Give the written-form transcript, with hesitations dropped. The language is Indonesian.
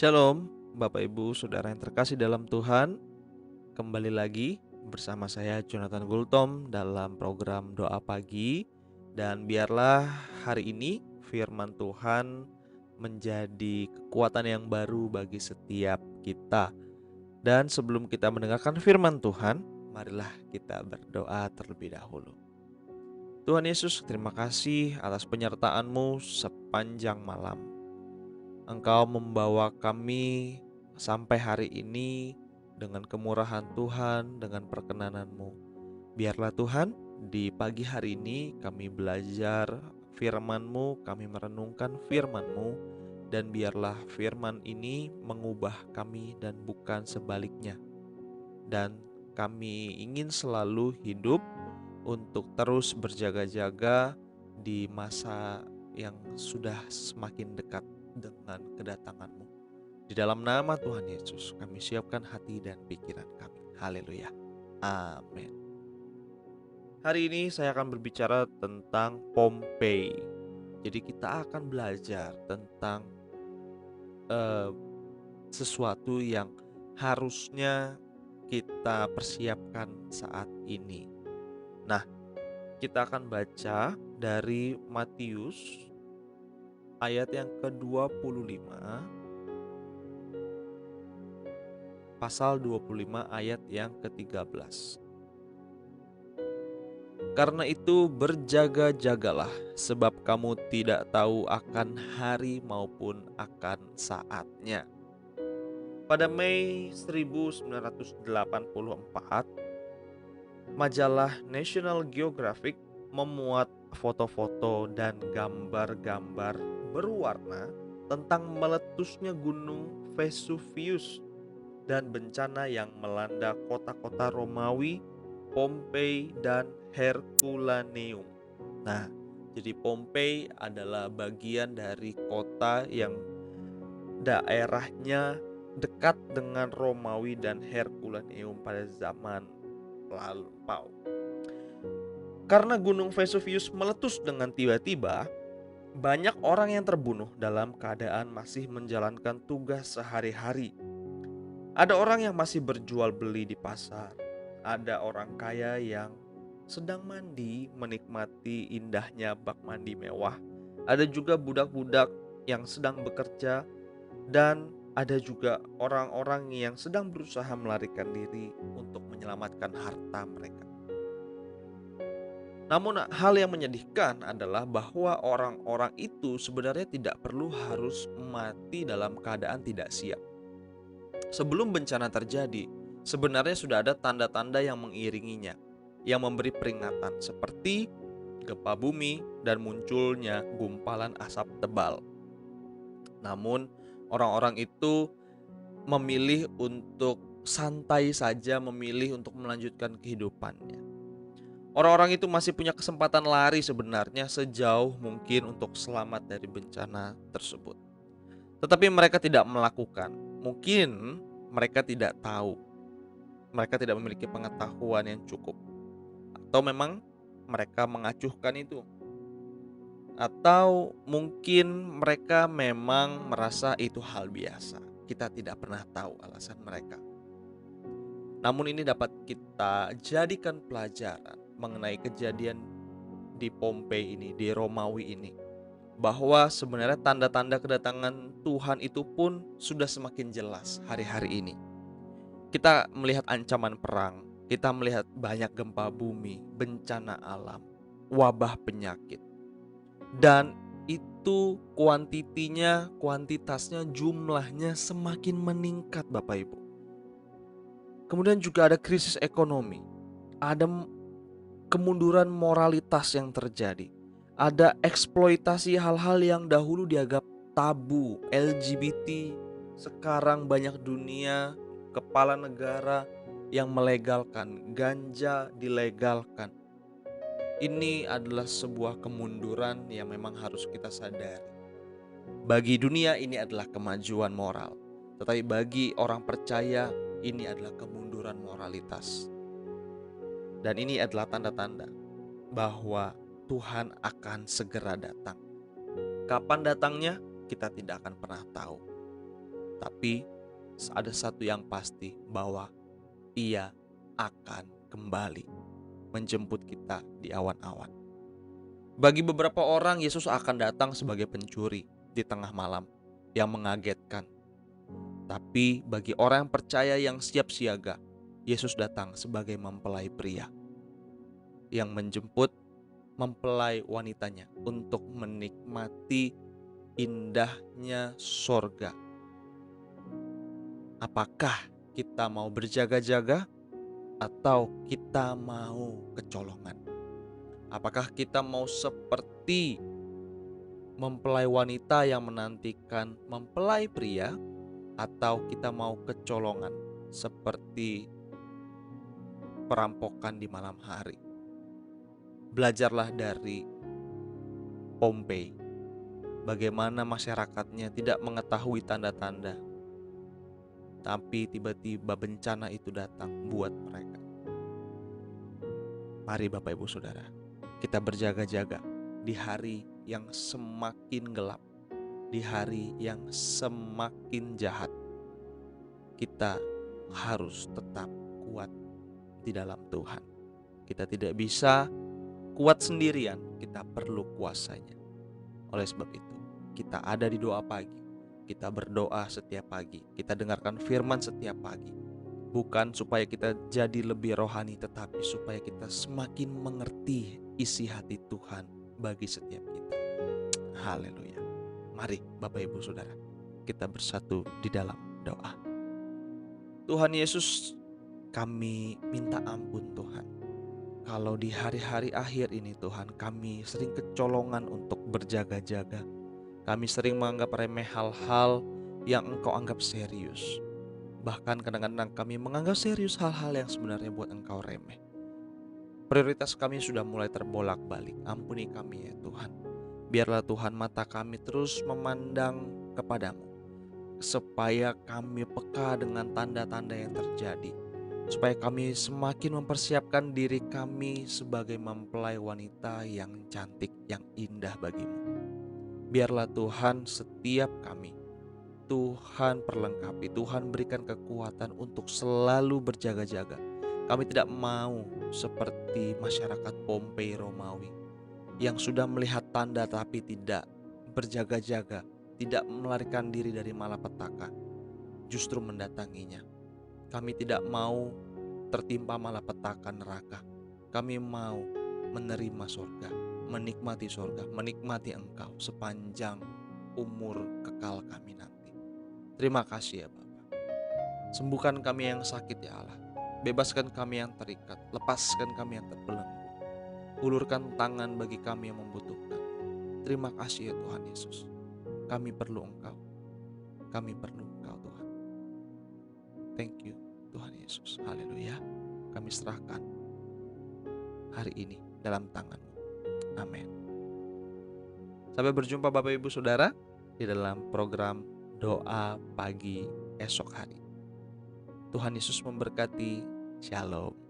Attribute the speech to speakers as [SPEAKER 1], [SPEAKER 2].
[SPEAKER 1] Shalom, Bapak Ibu, Saudara yang terkasih dalam Tuhan. Kembali lagi bersama saya Jonathan Gultom dalam program Doa Pagi. Dan biarlah hari ini firman Tuhan menjadi kekuatan yang baru bagi setiap kita. Dan sebelum kita mendengarkan firman Tuhan, marilah kita berdoa terlebih dahulu. Tuhan Yesus, terima kasih atas penyertaan-Mu sepanjang malam. Engkau membawa kami sampai hari ini dengan kemurahan Tuhan, dengan perkenanan-Mu. Biarlah Tuhan, di pagi hari ini kami belajar firman-Mu, kami merenungkan firman-Mu, dan biarlah firman ini mengubah kami dan bukan sebaliknya. Dan kami ingin selalu hidup untuk terus berjaga-jaga di masa yang sudah semakin dekat dengan kedatangan-Mu. Di dalam nama Tuhan Yesus, kami siapkan hati dan pikiran kami. Haleluya. Amin. Hari ini saya akan berbicara tentang Pompei. Jadi kita akan belajar tentang sesuatu yang harusnya kita persiapkan saat ini. Nah, kita akan baca dari Matius ayat yang ke-25, pasal 25 ayat yang ke-13. Karena itu berjaga-jagalah, sebab kamu tidak tahu akan hari maupun akan saatnya. Pada Mei 1984, majalah National Geographic memuat foto-foto dan gambar-gambar berwarna tentang meletusnya gunung Vesuvius dan bencana yang melanda kota-kota Romawi, Pompei, dan Herculaneum. Nah, jadi Pompei adalah bagian dari kota yang daerahnya dekat dengan Romawi dan Herculaneum pada zaman lampau. Karena gunung Vesuvius meletus dengan tiba-tiba, banyak orang yang terbunuh dalam keadaan masih menjalankan tugas sehari-hari. Ada orang yang masih berjual beli di pasar. Ada orang kaya yang sedang mandi menikmati indahnya bak mandi mewah. Ada juga budak-budak yang sedang bekerja, dan ada juga orang-orang yang sedang berusaha melarikan diri untuk menyelamatkan harta mereka. Namun hal yang menyedihkan adalah bahwa orang-orang itu sebenarnya tidak perlu harus mati dalam keadaan tidak siap. Sebelum bencana terjadi, sebenarnya sudah ada tanda-tanda yang mengiringinya, yang memberi peringatan seperti gempa bumi dan munculnya gumpalan asap tebal. Namun orang-orang itu memilih untuk santai saja, memilih untuk melanjutkan kehidupannya. Orang-orang itu masih punya kesempatan lari sebenarnya sejauh mungkin untuk selamat dari bencana tersebut. Tetapi mereka tidak melakukan. Mungkin mereka tidak tahu. Mereka tidak memiliki pengetahuan yang cukup. Atau memang mereka mengacuhkan itu. Atau mungkin mereka memang merasa itu hal biasa. Kita tidak pernah tahu alasan mereka. Namun ini dapat kita jadikan pelajaran mengenai kejadian di Pompei ini, di Romawi ini, bahwa sebenarnya tanda-tanda kedatangan Tuhan itu pun sudah semakin jelas hari-hari ini. Kita melihat ancaman perang, kita melihat banyak gempa bumi, bencana alam, wabah penyakit. Dan itu kuantitasnya, jumlahnya semakin meningkat Bapak Ibu. Kemudian juga ada krisis ekonomi, ada kemunduran moralitas yang terjadi, ada eksploitasi hal-hal yang dahulu dianggap tabu, LGBT, sekarang banyak dunia, kepala negara yang melegalkan, ganja dilegalkan. Ini adalah sebuah kemunduran yang memang harus kita sadari. Bagi dunia ini adalah kemajuan moral, tetapi bagi orang percaya ini adalah kemunduran moralitas. Dan ini adalah tanda-tanda bahwa Tuhan akan segera datang. Kapan datangnya kita tidak akan pernah tahu. Tapi ada satu yang pasti, bahwa Ia akan kembali menjemput kita di awan-awan. Bagi beberapa orang, Yesus akan datang sebagai pencuri di tengah malam yang mengagetkan. Tapi bagi orang yang percaya, yang siap siaga, Yesus datang sebagai mempelai pria yang menjemput mempelai wanitanya untuk menikmati indahnya sorga. Apakah kita mau berjaga-jaga atau kita mau kecolongan? Apakah kita mau seperti mempelai wanita yang menantikan mempelai pria, atau kita mau kecolongan seperti perampokan di malam hari? Belajarlah dari Pompei, bagaimana masyarakatnya tidak mengetahui tanda-tanda, tapi tiba-tiba bencana itu datang buat mereka. Mari Bapak Ibu Saudara, kita berjaga-jaga di hari yang semakin gelap, di hari yang semakin jahat. Kita harus tetap kuat di dalam Tuhan. Kita tidak bisa kuat sendirian, kita perlu kuasanya. Oleh sebab itu, kita ada di doa pagi. Kita berdoa setiap pagi, kita dengarkan firman setiap pagi. Bukan supaya kita jadi lebih rohani, tetapi supaya kita semakin mengerti isi hati Tuhan bagi setiap kita. Haleluya. Mari Bapak Ibu Saudara, kita bersatu di dalam doa. Tuhan Yesus, kami minta ampun Tuhan, kalau di hari-hari akhir ini Tuhan, kami sering kecolongan untuk berjaga-jaga. Kami sering menganggap remeh hal-hal yang Engkau anggap serius. Bahkan kadang-kadang kami menganggap serius hal-hal yang sebenarnya buat Engkau remeh. Prioritas kami sudah mulai terbolak-balik. Ampuni kami ya Tuhan. Biarlah Tuhan mata kami terus memandang kepadamu, supaya kami peka dengan tanda-tanda yang terjadi, supaya kami semakin mempersiapkan diri kami sebagai mempelai wanita yang cantik, yang indah bagimu. Biarlah Tuhan setiap kami, Tuhan perlengkapi, Tuhan berikan kekuatan untuk selalu berjaga-jaga. Kami tidak mau seperti masyarakat Pompei Romawi yang sudah melihat tanda tapi tidak berjaga-jaga, tidak melarikan diri dari malapetaka, justru mendatanginya. Kami tidak mau tertimpa malapetaka neraka. Kami mau menerima surga, menikmati surga, menikmati Engkau sepanjang umur kekal kami nanti. Terima kasih ya Bapa. Sembuhkan kami yang sakit ya Allah. Bebaskan kami yang terikat, lepaskan kami yang terbelenggu. Ulurkan tangan bagi kami yang membutuhkan. Terima kasih ya Tuhan Yesus. Kami perlu Engkau. Kami perlu Engkau Tuhan. Thank you Tuhan Yesus. Haleluya. Kami serahkan hari ini dalam tangan-Mu. Amin. Sampai berjumpa Bapak Ibu Saudara di dalam program Doa Pagi esok hari. Tuhan Yesus memberkati. Shalom.